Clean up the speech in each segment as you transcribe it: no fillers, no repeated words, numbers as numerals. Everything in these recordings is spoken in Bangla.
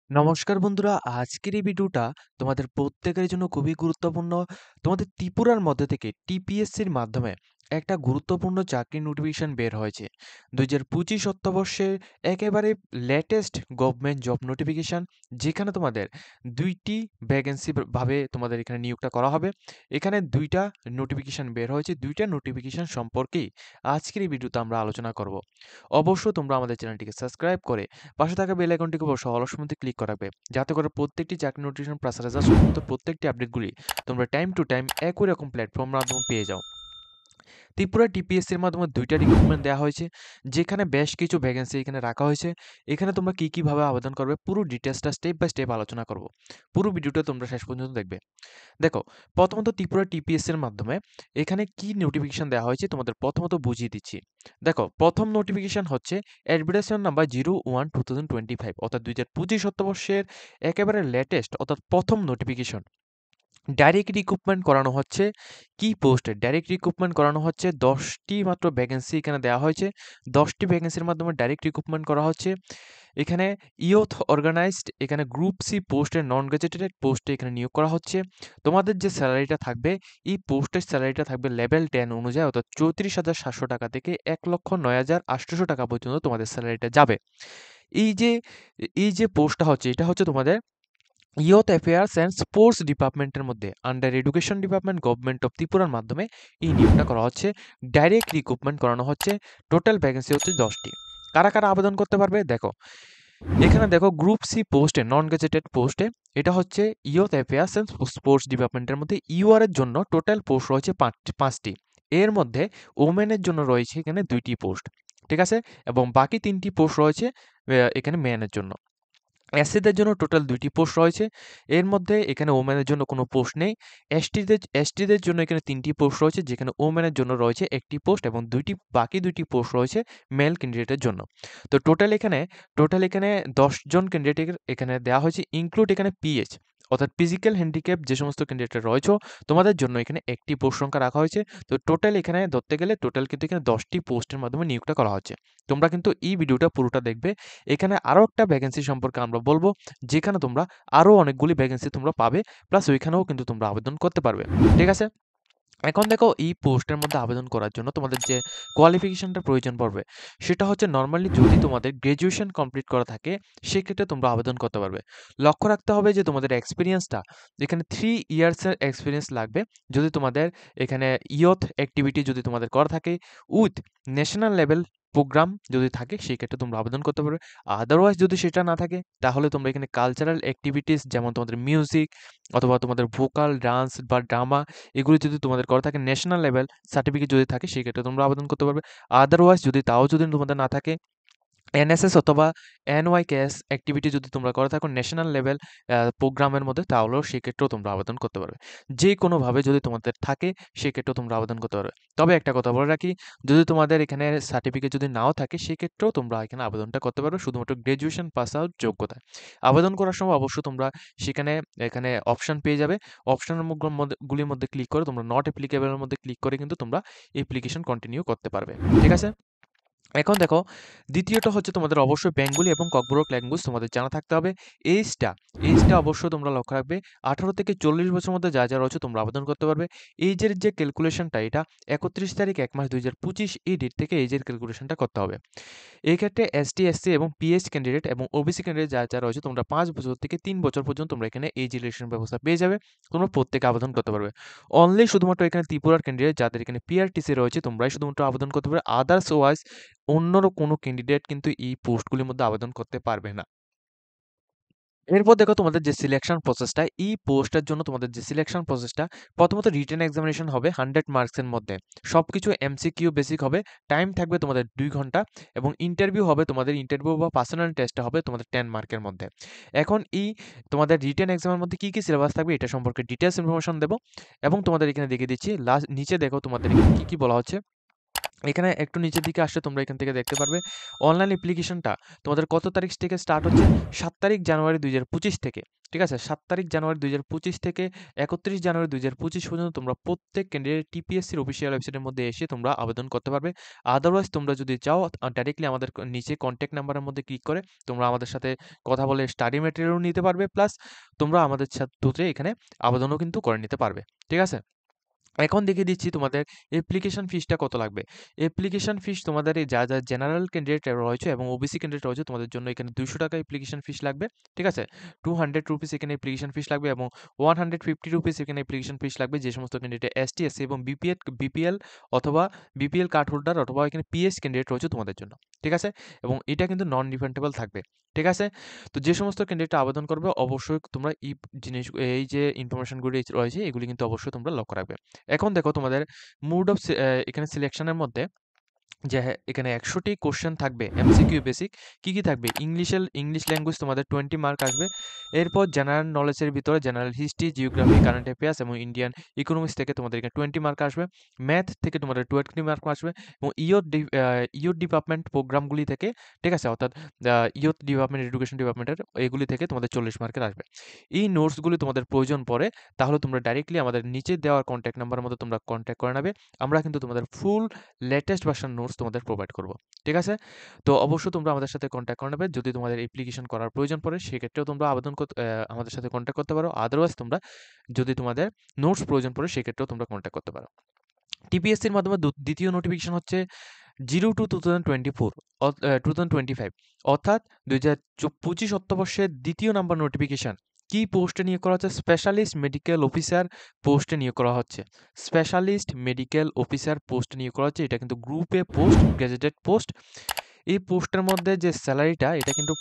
নমস্কার বন্ধুরা, আজকের এই ভিডিওটা তোমাদের প্রত্যেকের জন্য খুবই গুরুত্বপূর্ণ। তোমাদের ত্রিপুরার মধ্যে থেকে টিপিএসসির মাধ্যমে একটা গুরুত্বপূর্ণ চাকরির নোটিফিকেশন বের হয়েছে। 2025 অর্থবর্ষের একেবারে লেটেস্ট গভর্নমেন্ট জব নোটিফিকেশন, যেখানে তোমাদের 2টি ভ্যাকেন্সি ভাবে তোমাদের এখানে নিয়োগটা করা হবে। এখানে 2টা নোটিফিকেশন বের হয়েছে, 2টা নোটিফিকেশন সম্পর্কেই আজকের এই ভিডিওতে আমরা আলোচনা করব। অবশ্যই তোমরা আমাদের চ্যানেলটিকে সাবস্ক্রাইব করে পাশে থাকা বেল আইকনটিকে অবশ্যই অলস মধ্যে ক্লিক করে রাখবে, যাতে করে প্রত্যেকটি চাকরি নোটিফিকেশন প্লাস রেজাল্ট সংক্রান্ত প্রত্যেকটি আপডেটগুলি তোমরা টাইম টু টাইম একই রকম প্ল্যাটফর্মের মাধ্যমে পেয়ে যাও। ত্রিপুরা টিপিএসসির মাধ্যমে 2টা রিক্রুটমেন্ট দেওয়া হয়েছে, যেখানে বেশ কিছু ভ্যাকেন্সি এখানে রাখা হয়েছে। এখানে তোমরা কিভাবে আবেদন করবে পুরো ডিটেলসটা স্টেপ বাই স্টেপ আলোচনা করব। পুরো ভিডিওটা তোমরা শেষ পর্যন্ত দেখবে। দেখো, প্রথমত ত্রিপুরা টিপিএসসির মাধ্যমে এখানে কি নোটিফিকেশন দেওয়া হয়েছে তোমাদের প্রথমত বুঝিয়ে দিচ্ছি। দেখো, প্রথম নোটিফিকেশন হচ্ছে অ্যাডভার্টাইজমেন্ট নাম্বার 01/2025, অর্থাৎ 2025 অর্থবর্ষের একেবারে লেটেস্ট অর্থাৎ প্রথম নোটিফিকেশন। ডাইরেক্ট রিক্রুটমেন্ট করানো হচ্ছে। কি পোস্টে ডাইরেক্ট রিক্রুটমেন্ট করানো হচ্ছে? 10টি মাত্র ভ্যাকেন্সি এখানে দেওয়া হয়েছে। 10টি ভ্যাকেন্সির মাধ্যমে ডাইরেক্ট রিক্রুটমেন্ট করা হচ্ছে। এখানে ইয়ুথ অর্গানাইজড, এখানে গ্রুপ সি পোস্টে নন গেজেটেড পোস্টে এখানে নিয়োগ করা হচ্ছে। তোমাদের যে স্যালারিটা থাকবে, এই পোস্টের স্যালারিটা থাকবে লেভেল 10 অনুযায়ী, অর্থাৎ 34,700 টাকা থেকে 1,09,800 টাকা পর্যন্ত তোমাদের স্যালারিটা যাবে। এই যে এই যে পোস্টটা হচ্ছে, এটা হচ্ছে তোমাদের ইয়ুথ অ্যাফেয়ার্স অ্যান্ড স্পোর্টস ডিপার্টমেন্টের মধ্যে under education department government of ত্রিপুরার মাধ্যমে এই নিয়োগটা করা হচ্ছে। ডাইরেক্ট রিক্রুটমেন্ট করানো হচ্ছে। টোটাল ভ্যাকেন্সি হচ্ছে 10টি। কারা কারা আবেদন করতে পারবে? দেখো, এখানে দেখো গ্রুপ সি পোস্টে নন গেজেটেড পোস্টে এটা হচ্ছে ইয়ুথ অ্যাফেয়ার্স অ্যান্ড স্পোর্টস ডিপার্টমেন্টের মধ্যে ইউআর এর জন্য টোটাল পোস্ট রয়েছে 5টি। এর মধ্যে ওমেনের জন্য রয়েছে এখানে 2টি পোস্ট, ঠিক আছে, এবং বাকি 3টি পোস্ট রয়েছে এখানে মেনের জন্য। এসসিদের জন্য টোটাল 2টি পোস্ট রয়েছে। এর মধ্যে এখানে ওমেনের জন্য কোনো পোস্ট নেই। এসটিদের জন্য এখানে 3টি পোস্ট রয়েছে, যেখানে ওমেনের জন্য রয়েছে 1টি পোস্ট এবং বাকি 2টি পোস্ট রয়েছে মেল ক্যান্ডিডেটের জন্য। তো টোটাল এখানে 10 জন ক্যান্ডিডেট এখানে দেওয়া হয়েছে, ইনক্লুড এখানে পিএইচ, অর্থাৎ ফিজিক্যাল হ্যান্ডিক্যাপ যে সমস্ত ক্যান্ডিডেট রয়েছে তোমাদের জন্য এখানে একটি পোস্ট সংখ্যা রাখা হয়েছে। তো টোটাল এখানে ধরতে গেলে টোটাল কিন্তু এখানে 10টি পোস্টের মাধ্যমে নিয়োগটা করা হচ্ছে। তোমরা কিন্তু এই ভিডিওটা পুরোটা দেখবে। এখানে আরো একটা ভ্যাকেন্সি সম্পর্কে আমরা বলবো, যেখানে তোমরা আরো অনেকগুলি ভ্যাকেন্সি তোমরা পাবে, প্লাস ওইখানেও কিন্তু তোমরা আবেদন করতে পারবে, ঠিক আছে। এখন দেখো, এই পোস্টের মধ্যে আবেদন করার জন্য তোমাদের যে কোয়ালিফিকেশনটা প্রয়োজন পড়বে, সেটা হচ্ছে নর্মালি যদি তোমাদের গ্র্যাজুয়েশন কমপ্লিট করা থাকে, সেক্ষেত্রে তোমরা আবেদন করতে পারবে। লক্ষ্য রাখতে হবে যে তোমাদের এক্সপিরিয়েন্সটা এখানে 3 ইয়ার্সের এক্সপিরিয়েন্স লাগবে। যদি তোমাদের এখানে ইয়থ অ্যাক্টিভিটি যদি তোমাদের করা থাকে উইথ ন্যাশনাল লেভেল প্রোগ্রাম যদি থাকে, সেই ক্ষেত্রে তোমরা আবেদন করতে পারবে। আদারওয়াইজ যদি সেটা না থাকে, তাহলে তোমরা এখানে কালচারাল অ্যাক্টিভিটিস যেমন তোমাদের মিউজিক অথবা তোমাদের ভোকাল, ডান্স বা ড্রামা, এগুলো যদি তোমাদের করা থাকে, ন্যাশনাল লেভেল সার্টিফিকেট যদি থাকে, সেক্ষেত্রে তোমরা আবেদন করতে পারবে। আদারওয়াইজ যদি তোমাদের না থাকে, এনএসএস অথবা এনওয়াইকেএস অ্যাক্টিভিটি যদি তোমরা করে থাকো ন্যাশনাল লেভেল প্রোগ্রামের মধ্যে, তাহলেও সেক্ষেত্রেও তোমরা আবেদন করতে পারবে। যে কোনোভাবে যদি তোমাদের থাকে, সেক্ষেত্রেও তোমরা আবেদন করতে পারবে। তবে একটা কথা বলে রাখি, যদি তোমাদের এখানে সার্টিফিকেট যদি নাও থাকে, সেক্ষেত্রেও তোমরা এখানে আবেদনটা করতে পারবে, শুধুমাত্র গ্র্যাজুয়েশন পাস আউট যোগ্যতায়। আবেদন করার সময় অবশ্যই তোমরা এখানে অপশন পেয়ে যাবে। অপশনের গুলির মধ্যে ক্লিক করে তোমরা নট অ্যাপ্লিকেবলের মধ্যে ক্লিক করে কিন্তু তোমরা অ্যাপ্লিকেশন কন্টিনিউ করতে পারবে, ঠিক আছে। এখন দেখো, দ্বিতীয়ত হচ্ছে তোমাদের অবশ্যই বেঙ্গলি এবং ককবরক ল্যাঙ্গুয়েজ তোমাদের জানা থাকতে হবে। এইজটা অবশ্যই তোমরা লক্ষ্য রাখবে। 18 থেকে 40 বছরের মধ্যে যা রয়েছে তোমরা আবেদন করতে পারবে। এইজের যে ক্যালকুলেশনটা, এটা 31 তারিখ 1 মাস 2025 এই ডেট থেকে এইজের ক্যালকুলেশনটা করতে হবে। এই ক্ষেত্রে এসটি, এসসি এবং পিএইচ ক্যান্ডিডেট এবং ওবিসি ক্যান্ডিডেট যা রয়েছে, তোমরা 5 বছর থেকে 3 বছর পর্যন্ত তোমরা এখানে এজ রিলেশন ব্যবস্থা পেয়ে যাবে। তোমরা প্রত্যেকে আবেদন করতে পারবে। অনলি শুধুমাত্র এখানে ত্রিপুরার ক্যান্ডিডেট যাদের এখানে পিআরটিসি রয়েছে, তোমরাই শুধুমাত্র আবেদন করতে পারবে। আদার্স ওয়াইজ অন্যরও কোনো ক্যান্ডিডেট কিন্তু এই পোস্টগুলির মধ্যে আবেদন করতে পারবে না। এরপর দেখো, তোমাদের যে সিলেকশন প্রসেসটা, এই পোস্টের জন্য তোমাদের যে সিলেকশন প্রসেসটা, প্রথমত রিটেন এক্সামিনেশন হবে 100 মার্কসের মধ্যে। সবকিছু এমসিকিউ বেসিক হবে। টাইম থাকবে তোমাদের 2 ঘন্টা এবং ইন্টারভিউ হবে, তোমাদের ইন্টারভিউ বা পার্সোনাল টেস্টটা হবে তোমাদের 10 মার্কের মধ্যে। এখন তোমাদের রিটেন এক্সামের মধ্যে কি সিলেবাস থাকবে, এটা সম্পর্কে ডিটেইলস ইনফরমেশন দেবো এবং তোমাদের এখানে দেখিয়ে দিচ্ছি। নিচে দেখো তোমাদের এখানে কি বলা হচ্ছে। এখানে একটু নিচের দিকে আসলে তোমরা এখান থেকে দেখতে পারবে অনলাইন অ্যাপ্লিকেশনটা তোমাদের কত তারিখ থেকে স্টার্ট হচ্ছে 7 তারিখ জানুয়ারি 2025 থেকে। ঠিক আছে, 7 তারিখ জানুয়ারি 2025 থেকে 31 জানুয়ারি 2025 পর্যন্ত তোমরা প্রত্যেক ক্যান্ডিডেট টিপিএসসির অফিসিয়াল ওয়েবসাইটের মধ্যে এসে তোমরা আবেদন করতে পারবে। আদারওয়াইজ তোমরা যদি চাও ডাইরেক্টলি আমাদের নিচে কন্ট্যাক্ট নাম্বারের মধ্যে ক্লিক করে তোমরা আমাদের সাথে কথা বলে স্টাডি ম্যাটেরিয়ালও নিতে পারবে, প্লাস তোমরা আমাদের সাথে এখানে আবেদনও কিন্তু করে নিতে পারবে। ঠিক আছে, এখন দেখিয়ে দিচ্ছি তোমাদের অ্যাপ্লিকেশন ফিসটা কত লাগবে। অ্যাপ্লিকেশন ফিস তোমাদের এই যা জেনারেল ক্যান্ডিডেট রয়েছে এবং ওবিসি ক্যান্ডিডেট রয়েছে তোমাদের জন্য এখানে 200 টাকা অ্যাপ্লিকেশন ফিস লাগবে। ঠিক আছে, 200 রুপিস এখানে অ্যাপ্লিকেশন ফিস লাগবে এবং 150 রুপিস এখানে অ্যাপ্লিকেশন ফিস লাগবে যে সমস্ত ক্যান্ডিডেট এসটি এসসি এবং বিপিএল অথবা বিপিএল কার্ড হোল্ডার অথবা এখানে পিএস ক্যান্ডিডেট রয়েছে তোমাদের জন্য। ঠিক আছে, এবং এটা কিন্তু নন রিফান্ডেবল থাকবে। ঠিক আছে, তো যে সমস্ত ক্যান্ডিডেট আবেদন করবে অবশ্যই তোমরা এই যে ইনফরমেশনগুলি রয়েছে এগুলি কিন্তু অবশ্যই তোমরা লক্ষ্য রাখবে। এখন দেখো তোমাদের মুড অফ এখানে সিলেকশনের মধ্যে যে হ্যাঁ, এখানে 100টি কোশ্চেন থাকবে এমসিকিউ বেসিক। কি থাকবে? ইংলিশ ল্যাঙ্গুয়েজ তোমাদের 20 মার্ক আসবে। এরপর জেনারেল নলেজের ভিতরে general history, geography, current affairs এবং ইন্ডিয়ান ইকোনমিক্স থেকে তোমাদের এখানে 20 মার্ক আসবে। ম্যাথ থেকে তোমাদের 20 মার্ক আসবে এবং ইয়ুথ ডিপার্টমেন্ট প্রোগ্রামগুলি থেকে, ঠিক আছে, অর্থাৎ ইয়ুথ ডিপার্টমেন্ট, এডুকেশন ডিপার্টমেন্টের এগুলি থেকে তোমাদের 40 মার্কের আসবে। এই নোটসগুলি তোমাদের প্রয়োজন পড়ে তাহলে তোমরা ডাইরেক্টলি আমাদের নিচে দেওয়ার কন্ট্যাক্ট নাম্বারের মধ্যে তোমরা কন্ট্যাক্ট করে নেবে। আমরা কিন্তু তোমাদের ফুল লেটেস্ট ভার্সন নোটস তোমাদের প্রোভাইড করব। ঠিক আছে, তো অবশ্যই তোমরা আমাদের সাথে কন্ট্যাক্ট করে নেবে। যদি তোমাদের অ্যাপ্লিকেশন করার প্রয়োজন পড়ে সেক্ষেত্রেও তোমরা আমাদের সাথে কন্ট্যাক্ট করতে পারো। আদারওয়াইজ তোমরা যদি তোমাদের নোটস প্রয়োজন পড়ে সেক্ষেত্রেও তোমরা কন্ট্যাক্ট করতে পারো। টিপিএসসির মাধ্যমে দ্বিতীয় নোটিফিকেশন হচ্ছে 02/2024 অর্থাৎ 2025 অর্থবর্ষের দ্বিতীয় নাম্বার নোটিফিকেশন। কি পোস্টে নিয়োগ করা হচ্ছে? স্পেশালিস্ট মেডিকেল অফিসার পোস্টে নিয়োগ করা হচ্ছে। স্পেশালিস্ট মেডিকেল অফিসার পোস্টে নিয়োগ করা হচ্ছে। এটা কিন্তু গ্রুপ এ পোস্ট, গ্র্যাজুয়েটেড পোস্ট। এই পোস্টের মধ্যে যে স্যালারিটা এটা কিন্তু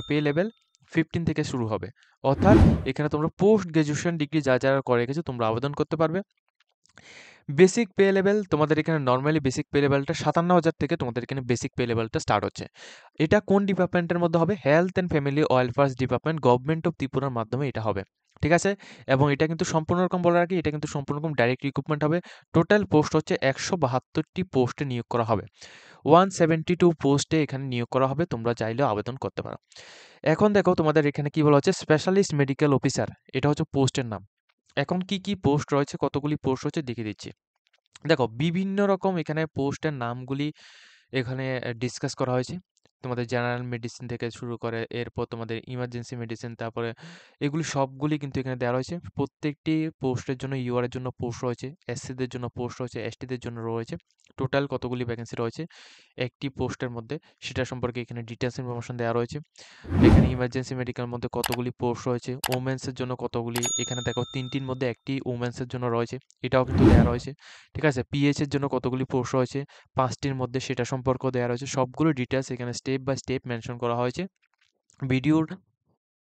পে লেভেল 15 থেকে শুরু হবে। অর্থাৎ এখানে তোমরা পোস্ট গ্র্যাজুয়েশন ডিগ্রি যারা করে রেখেছো তোমরা আবেদন করতে পারবে। বেসিক পে লেভেল তোমাদের এখানে নরমালি বেসিক পে লেভেলটা 57,000 থেকে তোমাদের এখানে বেসিক পে লেভেলটা স্টার্ট হচ্ছে। এটা কোন ডিপার্টমেন্টের মধ্যে হবে? Health and family welfare department, government of ত্রিপুরার মাধ্যমে এটা হবে। ঠিক আছে, এবং এটা কিন্তু সম্পূর্ণ রকম বলার আগে এটা কিন্তু সম্পূর্ণ রকম ডাইরেক্ট রিক্রুটমেন্ট হবে। টোটাল পোস্ট হচ্ছে 172টি পোস্টে নিয়োগ করা হবে। 172 পোস্টে এখানে নিয়োগ করা হবে, তোমরা চাইলেও আবেদন করতে পারো। এখন দেখো তোমাদের এখানে কি বলা হচ্ছে? স্পেশালিস্ট মেডিকেল অফিসার, এটা হচ্ছে পোস্টের নাম। এখন কি পোস্ট রয়েছে, কতগুলি পোস্ট রয়েছে দেখিয়ে দিচ্ছি। দেখো বিভিন্ন রকম এখানে পোস্টের নামগুলি এখানে ডিসকাস করা হয়েছে। তোমাদের জেনারেল মেডিসিন থেকে শুরু করে এরপর তোমাদের ইমার্জেন্সি মেডিসিন, তারপরে এগুলি সবগুলি কিন্তু এখানে দেওয়া রয়েছে। প্রত্যেকটি পোস্টের জন্য ইউআর এর জন্য পোস্ট রয়েছে, এসসিদের জন্য পোস্ট রয়েছে, এসটিদের জন্য রয়েছে। টোটাল কতগুলি ভ্যাকেন্সি রয়েছে একটি পোস্টের মধ্যে সেটা সম্পর্কে এখানে ডিটেলস ইনফরমেশন দেওয়া রয়েছে। এখানে ইমার্জেন্সি মেডিকেল মধ্যে কতগুলি পোস্ট রয়েছে, ওমেন্সের জন্য কতগুলি, এখানে দেখো 3টির মধ্যে একটি ওমেন্সের জন্য রয়েছে, এটাও কিন্তু দেওয়া রয়েছে। ঠিক আছে, পিএইচ এর জন্য কতগুলি পোস্ট রয়েছে 5টির মধ্যে সেটা সম্পর্কেও দেওয়া রয়েছে। সবগুলো ডিটেলস এখানে স্টেপ বাই স্টেপ মেনশন করা হয়েছে। ভিডিওর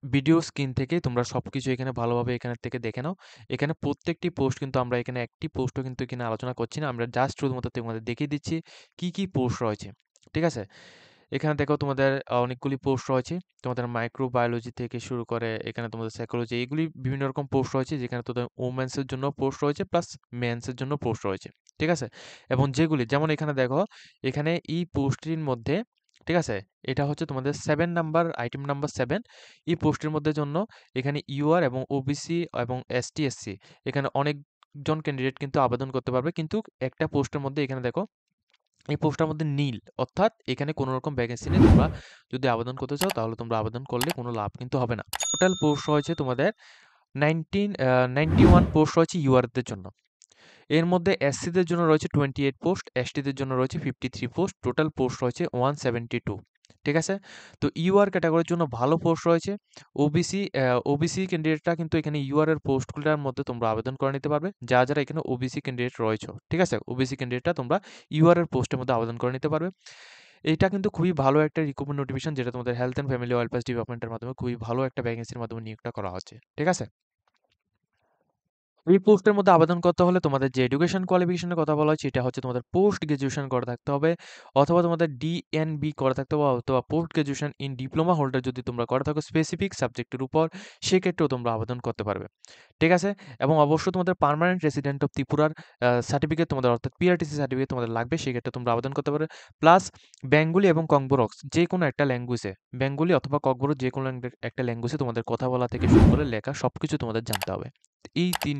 ভিডিও স্ক্রিন থেকে তোমরা সবকিছু এখানে ভালোভাবে এখানে থেকে দেখে নাও। এখানে প্রত্যেকটি পোস্ট কিন্তু আমরা এখানে একটি পোস্টও কিন্তু এখানে আলোচনা করছি না। আমরা জাস্ট শুধুমাত্র তোমাদের দেখিয়ে দিচ্ছি কি পোস্ট রয়েছে। ঠিক আছে? এখানে দেখো তোমাদের অনেকগুলি পোস্ট রয়েছে। তোমাদের মাইক্রোবায়োলজি থেকে শুরু করে এখানে তোমাদের সাইকোলজি, এগুলি বিভিন্ন রকম পোস্ট রয়েছে যেখানে তোদের ওমেন্স এর জন্য পোস্ট রয়েছে প্লাস মেন্স এর জন্য পোস্ট রয়েছে। ঠিক আছে? এবং যেগুলি যেমন এখানে দেখো এখানে এই পোস্টটির মধ্যে, ঠিক আছে? এটা হচ্ছে তোমাদের 7 নাম্বার আইটেম নাম্বার 7। এই পোস্টের মধ্যে জন্য এখানে ইউআর এবং ওবিসি এবং এসটি/এসসি এখানে অনেকজন ক্যান্ডিডেট কিন্তু আবেদন করতে পারবে। কিন্তু একটা পোস্টের মধ্যে এখানে দেখো এই পোস্টটার মধ্যে নীল, অর্থাৎ এখানে কোনো রকম ভ্যাকেন্সি নেই। তোমরা যদি আবেদন করতে চাও তাহলে তোমরা আবেদন করলে কোনো লাভ কিন্তু হবে না। টোটাল পোস্ট রয়েছে তোমাদের 91 পোস্ট রয়েছে ইউআরদের জন্য। এর মধ্যে এসসিদের জন্য রয়েছে 28 পোস্ট, এসটিদের জন্য রয়েছে 53 পোস্ট। টোটাল পোস্ট রয়েছে 172। ঠিক আছে, তো ইউআর ক্যাটাগরির জন্য ভালো পোস্ট রয়েছে। ওবিসি ক্যান্ডিডেটরা কিন্তু এখানে ইউআর এর পোস্টগুলোর মধ্যে তোমরা আবেদন করে নিতে পারবে যারা এখানে ওবিসি ক্যান্ডিডেট রয়েছে। ঠিক আছে, ওবিসি ক্যান্ডিডেটরা তোমরা ইউআর এর পোস্টের মধ্যে আবেদন করে নিতে পারবে। এটা কিন্তু খুবই ভালো একটা রিক্রুটমেন্ট নোটিফিকেশন যেটা তোমাদের হেলথ অ্যান্ড ফ্যামিলি ওয়েলফেয়ার ডিপার্টমেন্টের মাধ্যমে খুবই ভালো একটা ভ্যাকেন্সির মাধ্যমে নিয়োগটা করা হচ্ছে। ঠিক আছে, এই পোস্টের মধ্যে আবেদন করতে হলে তোমাদের যে এডুকেশন কোয়ালিফিকেশনের কথা বলা হয়েছে এটা হচ্ছে তোমাদের পোস্ট গ্রাজুয়েশন করা থাকতে হবে, অথবা তোমাদের ডিএনবি করা থাকতে হবে, অথবা post graduation in diploma holder যদি তোমরা করে থাকো স্পেসিফিক সাবজেক্টের উপর, সেক্ষেত্রেও তোমরা আবেদন করতে পারবে। ঠিক আছে? এবং অবশ্যই তোমাদের পার্মানেন্ট রেসিডেন্ট অফ ত্রিপুরার সার্টিফিকেট তোমাদের, অর্থাৎ পিআরটিসি সার্টিফিকেট তোমাদের লাগবে, সেক্ষেত্রে তোমরা আবেদন করতে পারবে। প্লাস বেঙ্গলি এবং ককবরক যে কোনো একটা ল্যাঙ্গুয়েজে, বেঙ্গলি অথবা ককবরক যে কোনো একটা ল্যাঙ্গুয়েজে তোমাদের কথা বলা থেকে শুরু করে লেখা সবকিছু তোমাদের জানতে হবে। এই ৩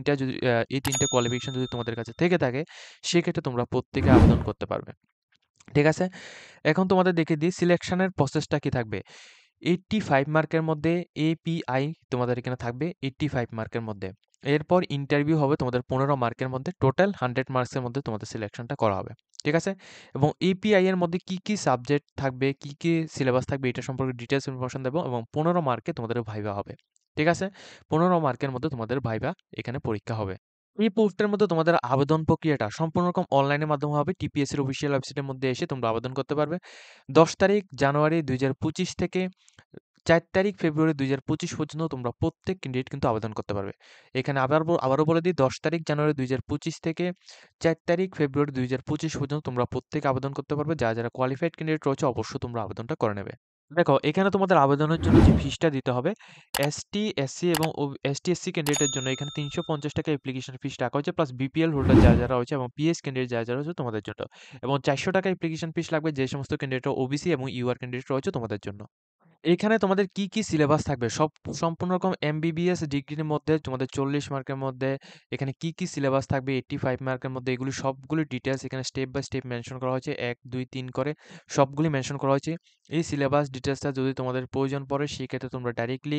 টে কোয়ালিফিকেশন যদি তোমাদের কাছে থেকে থাকে, সেক্ষেত্রে তোমরা প্রত্যেকে আবেদন করতে পারবে। ঠিক আছে? এখন তোমাদের দেখিয়ে দিই সিলেকশনের প্রসেসটা কি থাকবে। 85 মার্কের মধ্যে এপিআই তোমাদের এখানে থাকবে 85 মার্কের মধ্যে। এরপর ইন্টারভিউ হবে তোমাদের 15 মার্কের মধ্যে। টোটাল 100 মার্কসের মধ্যে তোমাদের সিলেকশনটা করা হবে। ঠিক আছে? এবং এপিআই এর মধ্যে কি সাবজেক্ট থাকবে, কি সিলেবাস থাকবে এটা সম্পর্কে ডিটেইলস ইনফরমেশন দেব, এবং 15 মার্কে তোমাদের ভাইভা হবে। ঠিক আছে? 15 মার্কের মধ্যে তোমাদের ভাইভা এখানে পরীক্ষা হবে। এই পোস্টের মধ্যে তোমাদের আবেদন প্রক্রিয়াটা সম্পূর্ণ রকম অনলাইনের মাধ্যমে হবে। টিপিএসসির অফিসিয়াল ওয়েবসাইটের মধ্যে এসে তোমরা আবেদন করতে পারবে। 10 তারিখ জানুয়ারি 2025 থেকে 4 তারিখ ফেব্রুয়ারি 2025 পর্যন্ত তোমরা প্রত্যেক ক্যান্ডিডেট কিন্তু আবেদন করতে পারবে। এখানে আবারও বলে দিই, 10 তারিখ জানুয়ারি 2025 থেকে 4 তারিখ ফেব্রুয়ারি 2025 পর্যন্ত তোমরা প্রত্যেকে আবেদন করতে পারবে। যারা কোয়ালিফাইড ক্যান্ডিডেট রয়েছে অবশ্যই তোমরা আবেদনটা করে নেবে। দেখো এখানে তোমাদের আবেদনের জন্য যে ফিসটা দিতে হবে, এসটি, এসসি এবং এসটি, এসসি ক্যান্ডিডেটের জন্য এখানে 350 টাকা অ্যাপ্লিকেশন ফিস রাখা হয়েছে, প্লাস বিপিএল হোল্ডার যারা রয়েছে এবং পিএস ক্যান্ডিডেট যারা রয়েছে তোমাদের জন্য। এবং 400 টাকা অ্যাপ্লিকেশন ফিস লাগবে যে সমস্ত ক্যান্ডিডেট ওবিসি এবং ইউআর ক্যান্ডিডেট রয়েছে তোমাদের জন্য। এখানে তোমাদের কি সিলেবাস থাকবে সম্পূর্ণ রকম এমবিবিএস ডিগ্রির মধ্যে তোমাদের 40 মার্কের মধ্যে এখানে কি সিলেবাস থাকবে 85 মার্কের মধ্যে, এগুলি সবগুলো ডিটেইলস এখানে স্টেপ বাই স্টেপ মেনশন করা হয়েছে। 1 2 3 করে সবগুলি মেনশন করা হয়েছে। এই সিলেবাস ডিটেইলসটা যদি তোমাদের প্রয়োজন পড়ে, সেক্ষেত্রে তোমরা ডাইরেক্টলি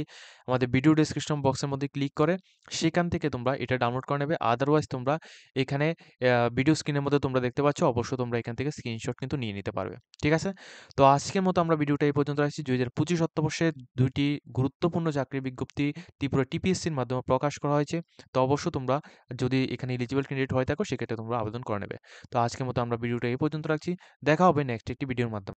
আমাদের ভিডিও ডেসক্রিপশন বক্সের মধ্যে ক্লিক করে সেখান থেকে তোমরা এটা ডাউনলোড করে নেবে। আদারওয়াইজ তোমরা এখানে ভিডিও স্ক্রিনের মধ্যে তোমরা দেখতে পাচ্ছ, অবশ্যই তোমরা এখান থেকে স্ক্রিনশট কিন্তু নিয়ে নিতে পারবে। ঠিক আছে? তো আজকের মতো আমরা ভিডিওটা এই পর্যন্ত রাখছি। 2025 অর্থবর্ষে 2টি গুরুত্বপূর্ণ চাকরির বিজ্ঞপ্তি ত্রিপুরা টিপিএসসির মাধ্যমে প্রকাশ করা হয়েছে। তো অবশ্যই তোমরা যদি এখানে এলিজিবল ক্যান্ডিডেট হয়ে থাকো, সেক্ষেত্রে তোমরা আবেদন করে নেবে। তো আজকের মতো আমরা ভিডিওটা এই পর্যন্ত রাখছি। দেখা হবে নেক্সট একটি ভিডিওর মাধ্যমে।